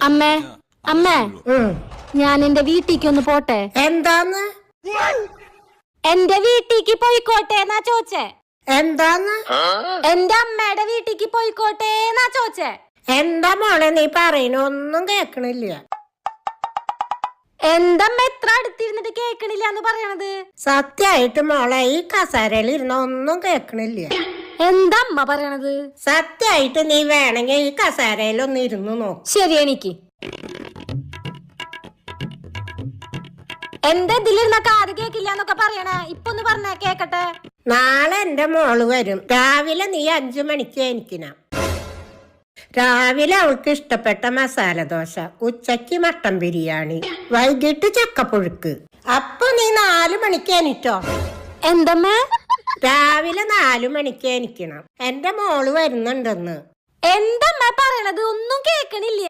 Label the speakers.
Speaker 1: അമ്മേ അമ്മേ ഞാൻ എന്റെ വീട്ടിലേക്ക് ഒന്ന് പോട്ടെ.
Speaker 2: എന്താന്ന്?
Speaker 1: എന്റെ വീട്ടിലേക്ക് പോയിക്കോട്ടെ എന്നാ ചോദിച്ചേ.
Speaker 2: എന്താന്ന്?
Speaker 1: എന്റെ അമ്മയുടെ വീട്ടിലേക്ക് പോയിക്കോട്ടെ എന്നാ ചോദിച്ചേ.
Speaker 2: എന്താ മോളെ നീ പറയുന്ന ഒന്നും കേക്കണില്ല.
Speaker 1: എന്തമ്മ എത്ര അടുത്തിരുന്നിട്ട് കേക്കണില്ല എന്ന് പറയണത്?
Speaker 2: സത്യായിട്ട് മോളെ ഈ കസേരയിൽ ഇരുന്ന ഒന്നും കേക്കണില്ല.
Speaker 1: എന്താ അമ്മ പറയണത്?
Speaker 2: സത്യായിട്ട് നീ വേണമെങ്കിൽ ഈ കസേരയിൽ ഒന്ന് ഇരുന്ന് നോക്ക്.
Speaker 1: ശരി, എനിക്ക് എന്താ ഇതിലിരുന്ന കാത് കേക്കില്ല എന്നൊക്കെ പറയണേ. ഇപ്പൊ ഒന്ന് പറഞ്ഞ കേക്കട്ടെ.
Speaker 2: നാളെ എന്റെ മോള് വരും. രാവിലെ നീ 5 മണിക്ക് എനിക്കണം. രാവിലെ അവൾക്ക് ഇഷ്ടപ്പെട്ട മസാല ദോശ, ഉച്ചക്ക് മട്ടൻ ബിരിയാണി, വൈകിട്ട് ചക്കപ്പുഴുക്ക്. അപ്പൊ നീ 4 മണിക്ക് എനിട്ടോ.
Speaker 1: എന്തമ്മേ?
Speaker 2: രാവിലെ 4 മണിക്ക് എനിക്കണം. എന്റെ മോള് വരുന്നുണ്ടെന്ന്.
Speaker 1: എന്തമ്മ പറയണത്? ഒന്നും കേക്കണില്ല.